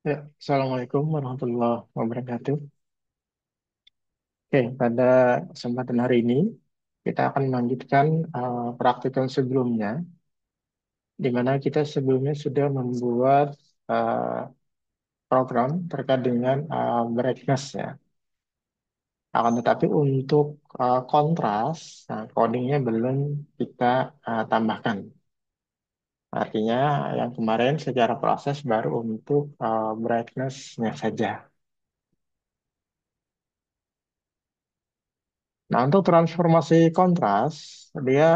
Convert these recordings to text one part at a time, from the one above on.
Ya, Assalamualaikum warahmatullahi wabarakatuh. Oke, pada kesempatan hari ini kita akan melanjutkan praktikum sebelumnya, di mana kita sebelumnya sudah membuat uh, program terkait dengan brightness ya. Akan tetapi untuk kontras, nah, codingnya belum kita tambahkan. Artinya yang kemarin secara proses baru untuk brightness-nya saja. Nah, untuk transformasi kontras, dia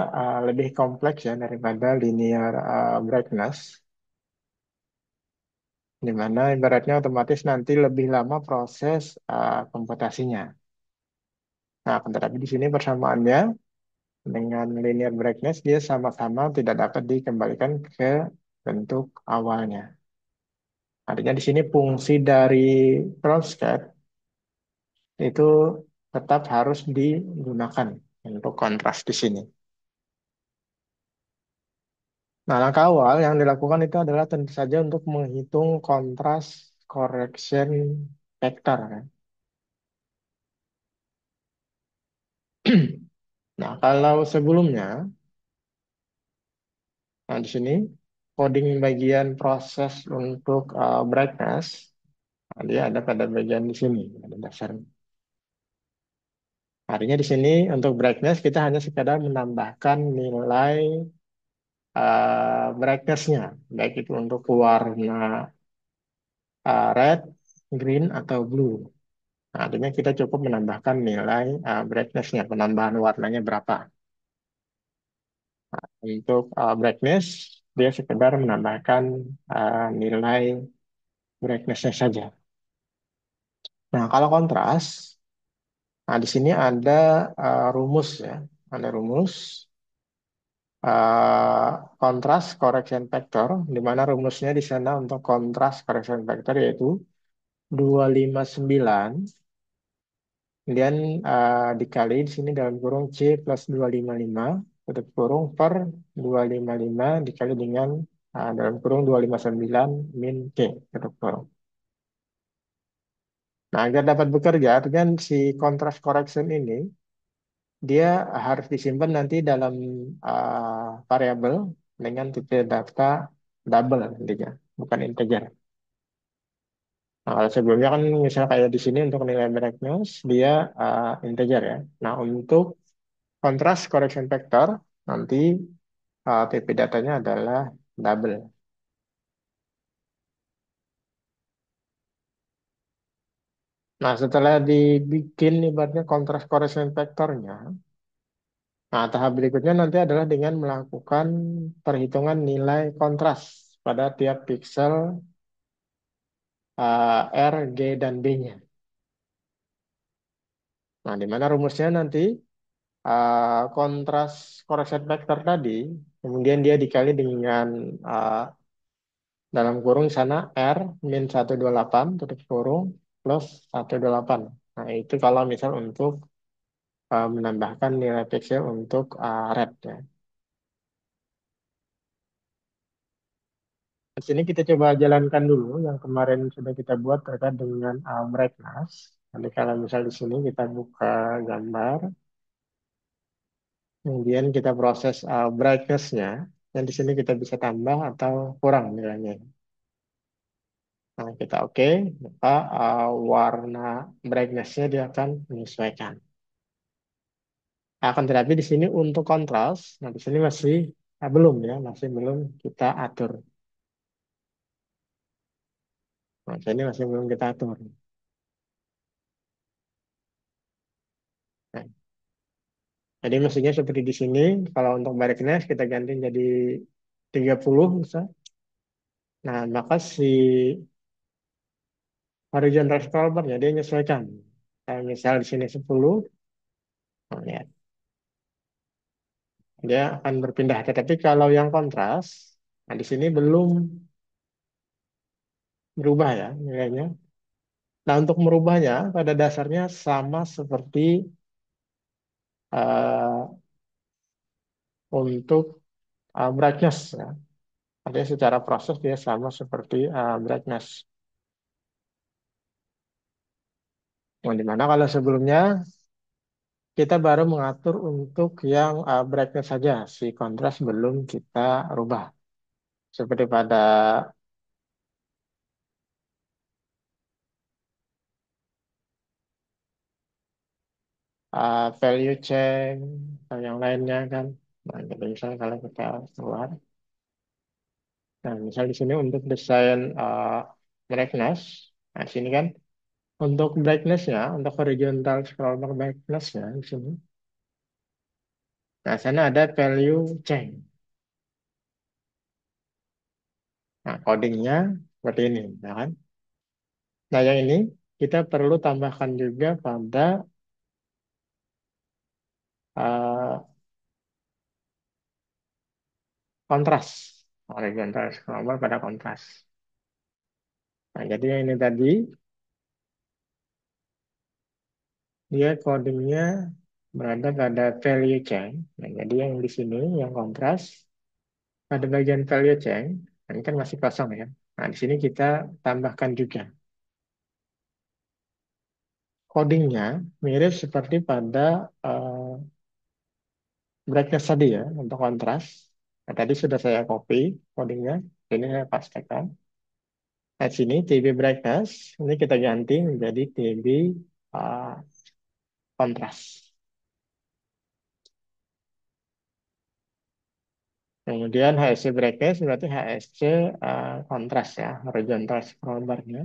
lebih kompleks ya daripada linear brightness, di mana ibaratnya otomatis nanti lebih lama proses komputasinya. Nah, akan tetapi di sini persamaannya dengan linear brightness, dia sama-sama tidak dapat dikembalikan ke bentuk awalnya. Artinya di sini fungsi dari Cronstadt itu tetap harus digunakan untuk kontras di sini. Nah, langkah awal yang dilakukan itu adalah tentu saja untuk menghitung kontras correction factor, kan. Nah, kalau sebelumnya, nah di sini coding bagian proses untuk brightness, nah, dia ada pada bagian di sini, ada dasarnya. Artinya di sini untuk brightness kita hanya sekadar menambahkan nilai brightness-nya, baik itu untuk warna red, green, atau blue. Nah, artinya kita cukup menambahkan nilai brightness-nya, penambahan warnanya berapa. Untuk brightness, dia sekedar menambahkan nilai brightness-nya saja. Nah, kalau kontras, nah di sini ada rumus ya, ada rumus kontras correction factor, di mana rumusnya di sana untuk kontras correction factor yaitu 259. Kemudian dikali di sini dalam kurung C plus 255 tutup kurung per 255 dikali dengan dalam kurung 259 min C tutup kurung. Nah, agar dapat bekerja, artinya si contrast correction ini dia harus disimpan nanti dalam variabel dengan tipe data double intinya, bukan integer. Nah, kalau sebelumnya kan misalnya kayak di sini untuk nilai brightness dia integer ya. Nah, untuk kontras correction factor nanti TP datanya adalah double. Nah, setelah dibikin ibaratnya kontras correction factornya, nah tahap berikutnya nanti adalah dengan melakukan perhitungan nilai kontras pada tiap pixel R, G, dan B-nya. Nah, di mana rumusnya nanti kontras correction factor tadi, kemudian dia dikali dengan uh, dalam kurung sana R min 128 tutup kurung plus 128. Nah, itu kalau misal untuk menambahkan nilai pixel untuk red ya. Di sini kita coba jalankan dulu yang kemarin sudah kita buat terkait dengan brightness. Nanti kalau misal di sini kita buka gambar, kemudian kita proses brightness-nya, dan di sini kita bisa tambah atau kurang nilainya. Nah, kita oke, maka warna brightness-nya dia akan menyesuaikan. Akan tetapi di sini untuk kontras, nah di sini masih belum ya, masih belum kita atur. Nah, ini masih belum kita atur. Nah, jadi mestinya seperti di sini, kalau untuk brightness kita ganti jadi 30 misal. Nah, maka si horizontal scrollbar-nya dia menyesuaikan. Kalau misal di sini 10, nah, ya, dia akan berpindah. Tetapi kalau yang kontras, nah di sini belum berubah ya nilainya. Nah, untuk merubahnya pada dasarnya sama seperti uh, untuk brightness ya. Artinya secara proses dia sama seperti brightness. Nah, dimana kalau sebelumnya kita baru mengatur untuk yang brightness saja, si kontras belum kita rubah. Seperti pada value change atau yang lainnya kan. Nah, jadi misalnya kalau kita keluar, nah misal di sini untuk desain brightness, nah sini kan untuk brightnessnya, untuk horizontal scroll bar brightnessnya di sini. Nah, sana ada value change. Nah, codingnya seperti ini, ya kan? Nah, yang ini kita perlu tambahkan juga pada eh, kontras. Horizontal scroll bar pada kontras. Nah, jadi yang ini tadi, dia codingnya berada pada value change. Nah, jadi yang di sini, yang kontras, pada bagian value change, nah, ini kan masih kosong ya. Nah, di sini kita tambahkan juga. Codingnya mirip seperti pada brightness tadi ya, untuk kontras. Nah, tadi sudah saya copy codingnya, ini saya pastekan. Nah, sini TB brightness, ini kita ganti menjadi TB uh, kontras. Kemudian HSC brightness berarti HSC kontras ya, horizontal scroll bar-nya.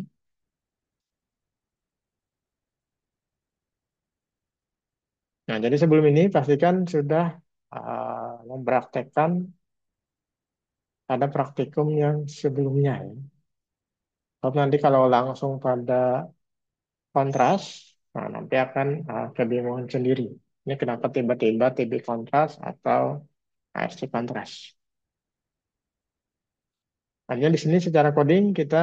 Nah, jadi sebelum ini pastikan sudah mempraktekkan pada praktikum yang sebelumnya ya. Kalau nanti kalau langsung pada kontras, nah nanti akan kebingungan sendiri. Ini kenapa tiba-tiba TB kontras atau HSC kontras. Hanya di sini secara coding kita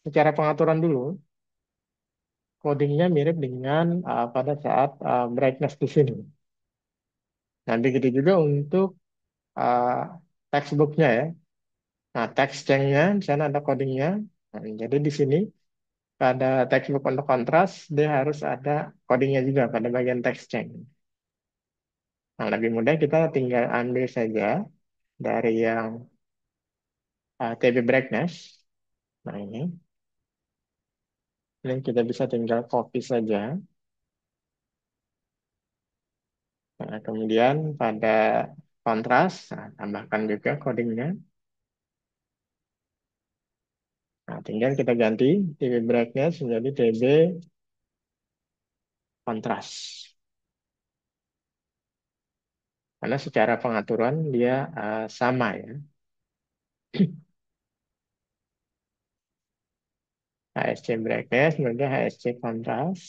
secara pengaturan dulu, codingnya mirip dengan pada saat brightness di sini. Nah, begitu juga untuk uh, textbooknya ya. Nah, text change-nya di sana ada codingnya. Nah, jadi di sini pada textbook untuk kontras dia harus ada codingnya juga pada bagian text change. Nah, lebih mudah kita tinggal ambil saja dari yang TB brightness. Nah, ini kita bisa tinggal copy saja. Nah, kemudian pada kontras, nah, tambahkan juga codingnya. Nah, tinggal kita ganti TB brightness menjadi TB kontras. Karena secara pengaturan dia sama ya. HSC brightness, kemudian HSC kontras,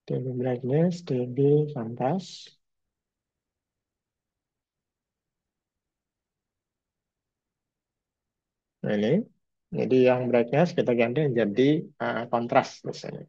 TB brightness, TB kontras. Nah, ini. Jadi yang brightness kita ganti menjadi kontras misalnya.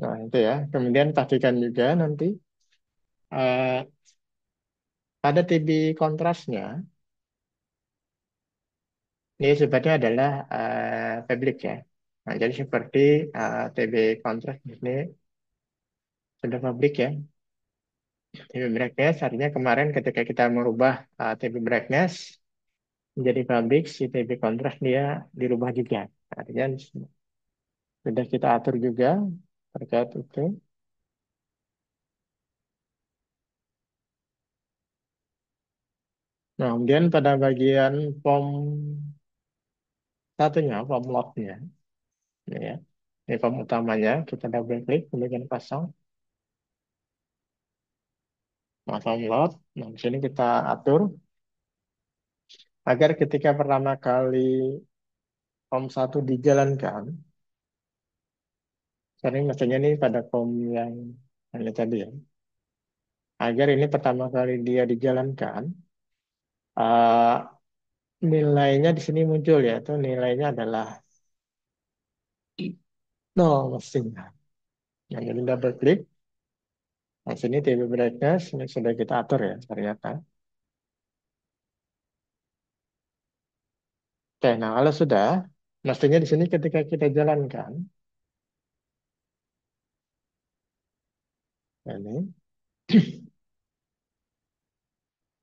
Nah, itu ya. Kemudian pastikan juga nanti eh, pada TB kontrasnya, ini sebetulnya adalah public ya. Nah, jadi seperti TB kontras ini sudah publik ya. TB brightness artinya kemarin ketika kita merubah TB brightness menjadi public, si TB kontras dia dirubah juga. Artinya sudah kita atur juga terkait itu. Nah, kemudian pada bagian form satunya, form loadnya, ini ya. Ini form utamanya, kita double klik, kemudian pasang. Masuk load. Nah, di sini kita atur agar ketika pertama kali COM satu dijalankan, sering mestinya ini pada COM yang ini tadi ya, agar ini pertama kali dia dijalankan, eh, nilainya di sini muncul ya, itu nilainya adalah nol mestinya. Nah, jadi double klik. Nah, sini TV brightness ini sudah kita atur ya ternyata. Oke, nah kalau sudah, mestinya di sini ketika kita jalankan, nah, ini,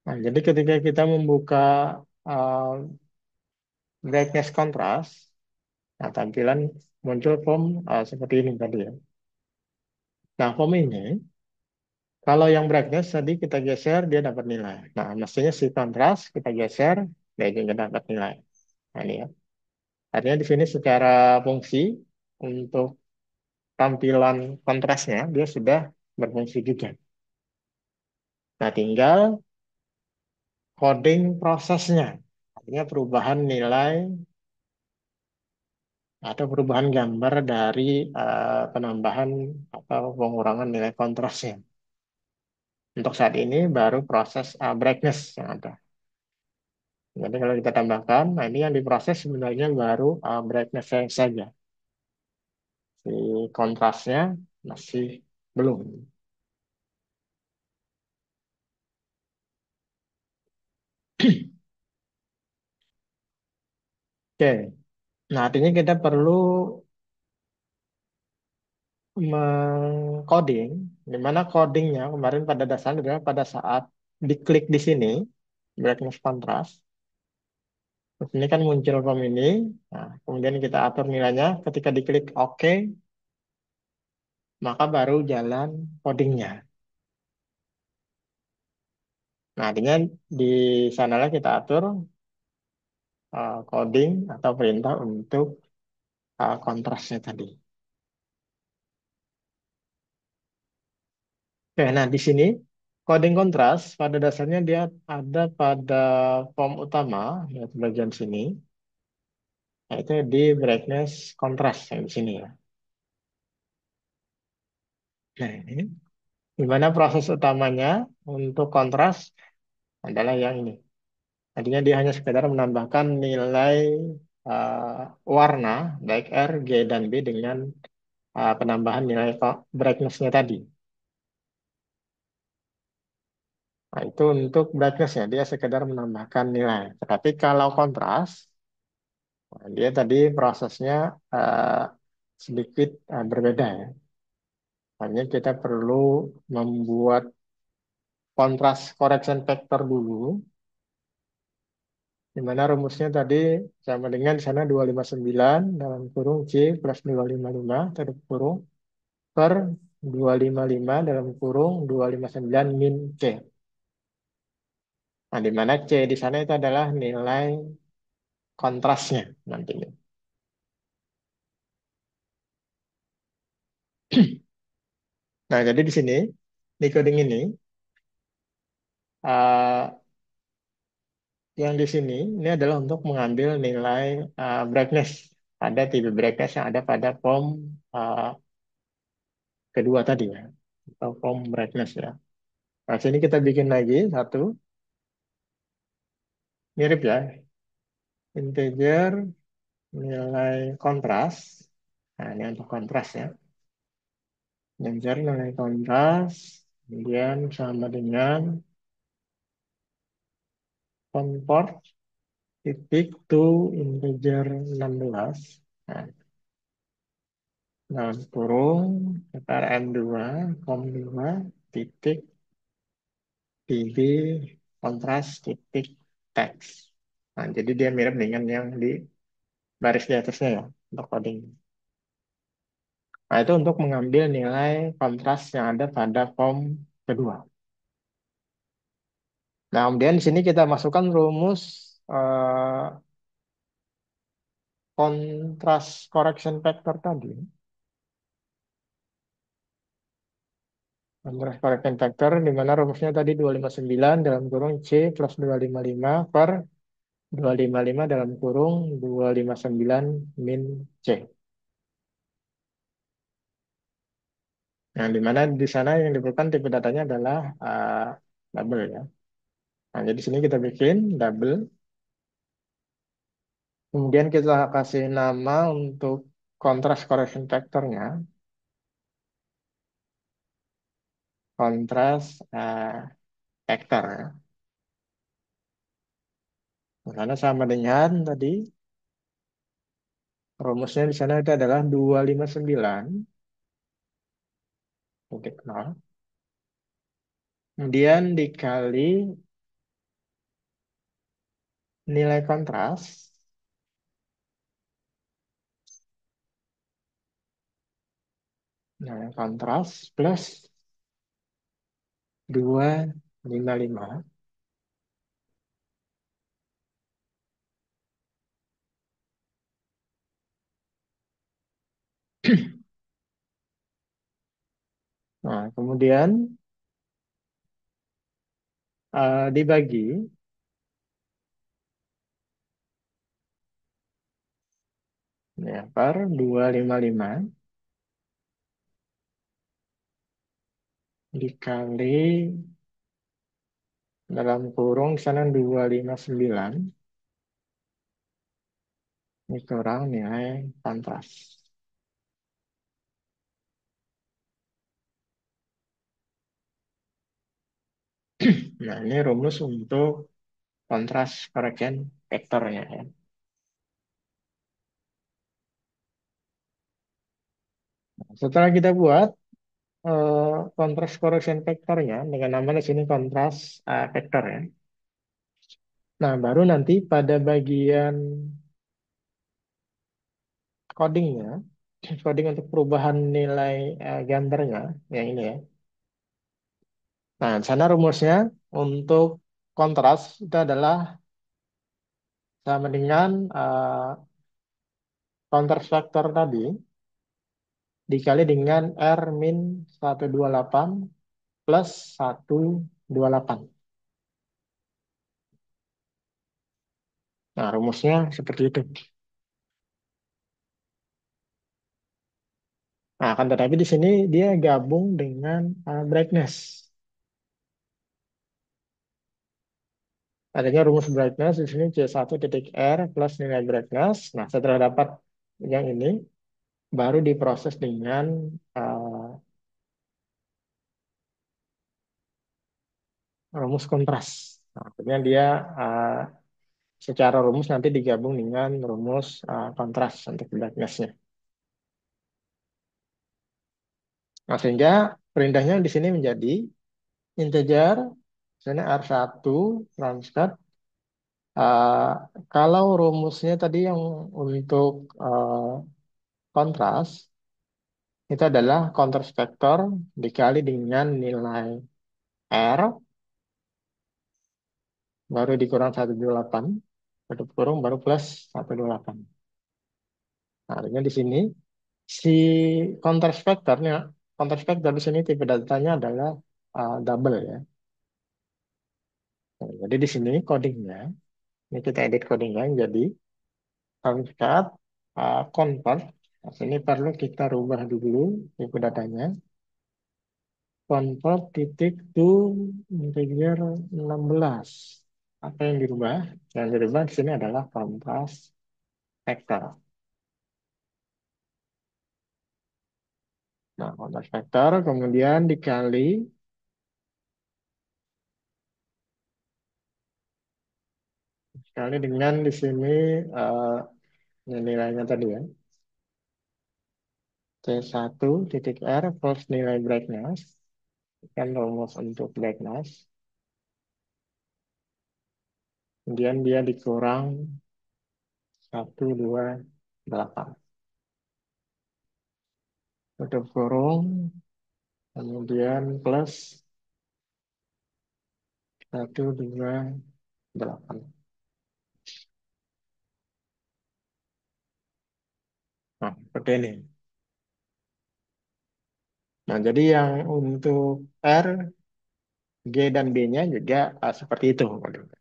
nah, jadi ketika kita membuka uh, brightness kontras, nah tampilan muncul form seperti ini tadi ya. Nah, form ini, kalau yang brightness tadi kita geser, dia dapat nilai. Nah, mestinya si kontras kita geser, dia juga dapat nilai. Nah, ini ya. Artinya di sini secara fungsi untuk tampilan kontrasnya dia sudah berfungsi juga. Nah, tinggal coding prosesnya. Artinya perubahan nilai atau perubahan gambar dari penambahan atau pengurangan nilai kontrasnya. Untuk saat ini baru proses brightness yang ada. Jadi kalau kita tambahkan, nah ini yang diproses sebenarnya baru brightness saja. Si kontrasnya masih belum. Oke, nah artinya kita perlu mengcoding, di mana codingnya kemarin pada dasarnya adalah pada saat diklik di sini, brightness contrast, terus ini kan muncul form ini, nah, kemudian kita atur nilainya, ketika diklik OK, maka baru jalan codingnya. Nah, artinya di sanalah kita atur coding atau perintah untuk kontrasnya tadi. Oke, nah di sini coding kontras pada dasarnya dia ada pada form utama, yaitu bagian sini, yaitu di brightness kontras yang di sini ya. Nah, ini di mana proses utamanya untuk kontras adalah yang ini. Tadinya dia hanya sekedar menambahkan nilai warna baik R, G, dan B dengan penambahan nilai brightness-nya tadi. Nah, itu untuk brightness ya, dia sekedar menambahkan nilai. Tetapi kalau kontras, nah, dia tadi prosesnya uh, sedikit berbeda ya. Hanya kita perlu membuat kontras correction factor dulu, di mana rumusnya tadi sama dengan di sana 259 dalam kurung C plus 255 tutup kurung per 255 dalam kurung 259 min C. Nah, di mana C di sana itu adalah nilai kontrasnya nantinya. Nah, jadi di sini, di coding ini, uh, yang di sini, ini adalah untuk mengambil nilai brightness. Ada tipe brightness yang ada pada form uh, kedua tadi ya, atau form brightness ya. Nah, sini kita bikin lagi satu, mirip ya, integer nilai kontras. Nah, ini untuk kontras ya. Integer nilai kontras, kemudian sama dengan convert titik to integer 16. Nah, dalam kurung sekitar M2, COM2, titik, DB, kontras, titik, teks. Nah, jadi dia mirip dengan yang di baris di atasnya ya, untuk coding. Nah, itu untuk mengambil nilai kontras yang ada pada form kedua. Nah, kemudian di sini kita masukkan rumus eh, kontras correction factor tadi. Contrast correction factor di mana rumusnya tadi 259 dalam kurung C plus 255 per 255 dalam kurung 259 min C. Yang di mana di sana yang diperlukan tipe datanya adalah double ya. Nah, jadi di sini kita bikin double. Kemudian kita kasih nama untuk contrast correction factornya, contrast factor ya. Karena sama dengan tadi rumusnya di sana itu adalah 259 titik nol. Kemudian dikali nilai kontras. Nilai kontras plus 255. Nah, kemudian dibagi ya, per 255 dikali dalam kurung di sana 259 dikurang nilai kontras. Nah, ini rumus untuk kontras correction vektornya ya. Setelah kita buat kontras correction vektornya dengan nama di sini kontras vektor ya. Nah, baru nanti pada bagian codingnya, coding untuk perubahan nilai gambarnya, yang ini ya. Nah, di sana rumusnya untuk kontras itu adalah sama dengan kontras vektor tadi dikali dengan R min 128 plus 128. Nah, rumusnya seperti itu. Nah, akan tetapi di sini dia gabung dengan brightness. Adanya rumus brightness di sini C1 titik R plus nilai brightness. Nah, setelah dapat yang ini, baru diproses dengan rumus kontras. Nah, akhirnya dia uh, secara rumus nanti digabung dengan rumus kontras untuk brightness-nya. Nah, sehingga perindahnya di sini menjadi integer, misalnya R1 transkat. Uh, Kalau rumusnya tadi yang untuk kontras, itu adalah kontras vektor dikali dengan nilai R, baru dikurang 128, tutup kurung, baru plus 128. Nah, artinya di sini si kontras vektornya, kontras vektor di sini tipe datanya adalah double ya. Nah, jadi di sini codingnya, ini kita edit codingnya jadi concat convert. Nah, sini perlu kita rubah dulu tipe datanya. Convert titik to integer 16. Apa yang dirubah? Yang dirubah di sini adalah kontras vektor. Nah, kontras vektor kemudian dikali dengan di sini eh, nilainya tadi ya. C1 titik R plus nilai brightness. Kan rumus untuk brightness. Kemudian dia dikurang 128. Tutup kurung. Kemudian plus 128. Nah, seperti ini. Nah, jadi yang untuk R, G, dan B-nya juga seperti itu modelnya.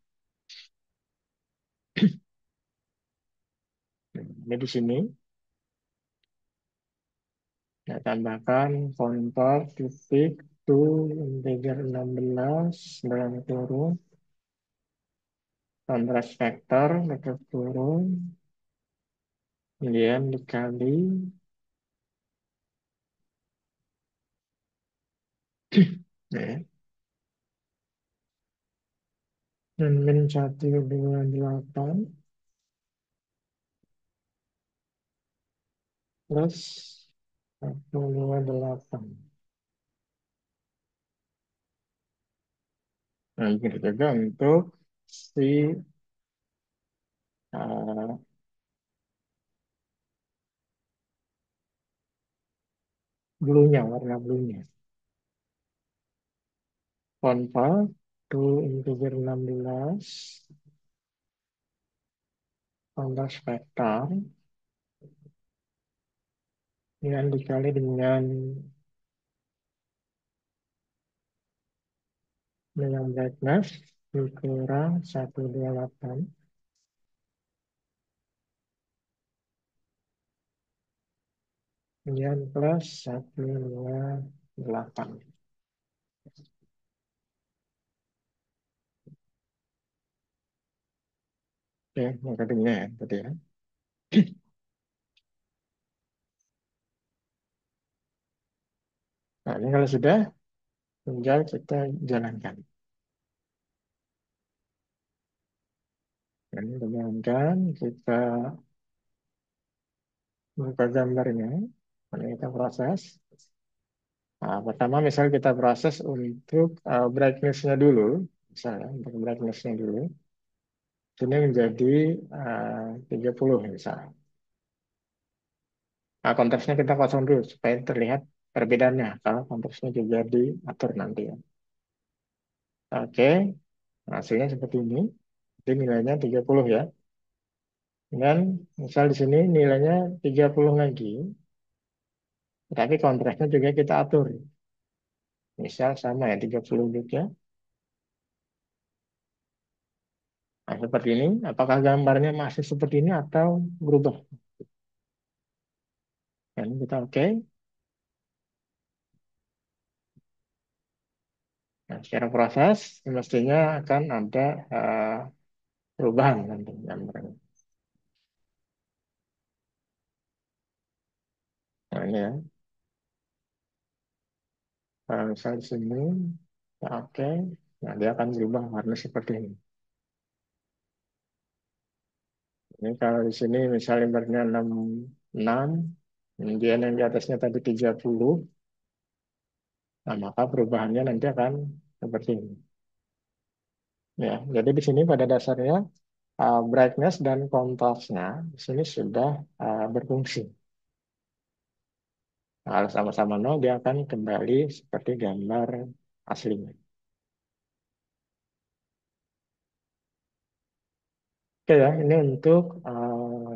Ini di sini saya tambahkan convert titik to integer 16 dalam kurung kontras vektor dekat kurung kemudian dikali ya, min 128 plus 128. Nah, begitu juga untuk si uh, blue-nya, warna blue-nya. Convert to integer 16 kontras vektor yang dikali dengan brightness dikurang 128 kemudian plus 128. Oke, yang kedua ya, tadi ya. Nah, ini kalau sudah, tinggal kita jalankan. Ini kita jalankan, kita buka gambarnya, ini kita proses. Nah, pertama misal kita proses untuk brightness-nya dulu, misalnya untuk brightness-nya dulu, ini menjadi 30 misalnya. Nah, konteksnya kita kosong dulu supaya terlihat perbedaannya kalau konteksnya juga diatur nanti ya. Oke, hasilnya seperti ini. Jadi nilainya 30 ya. Dan misal di sini nilainya 30 lagi, tapi kontrasnya juga kita atur. Misal sama ya 30 juga. Nah, seperti ini. Apakah gambarnya masih seperti ini atau berubah? Dan kita oke. Nah, secara proses semestinya akan ada perubahan nanti gambarnya. Nah, ini ya. Kalau misal di sini, ya oke. Nah, dia akan berubah warna seperti ini. Ini kalau di sini misalnya ibaratnya 66, kemudian yang di atasnya tadi 30, nah maka perubahannya nanti akan seperti ini. Ya, jadi di sini pada dasarnya brightness dan kontrasnya di sini sudah berfungsi. Nah, kalau sama-sama nol, dia akan kembali seperti gambar aslinya. Oke ya, ini untuk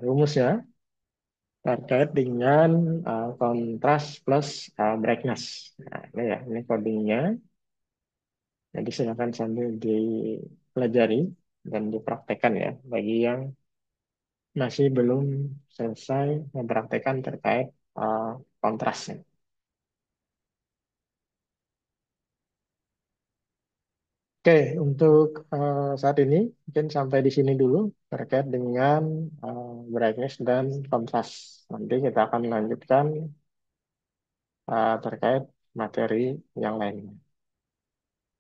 rumusnya terkait dengan kontras plus brightness. Nah, ini ya, ini codingnya. Jadi silakan sambil dipelajari dan dipraktekkan ya bagi yang masih belum selesai mempraktekkan terkait kontrasnya. Oke, untuk saat ini mungkin sampai di sini dulu terkait dengan brightness dan kontras. Nanti kita akan lanjutkan terkait materi yang lainnya.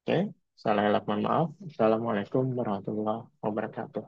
Oke, salah mohon maaf. Assalamualaikum warahmatullahi wabarakatuh.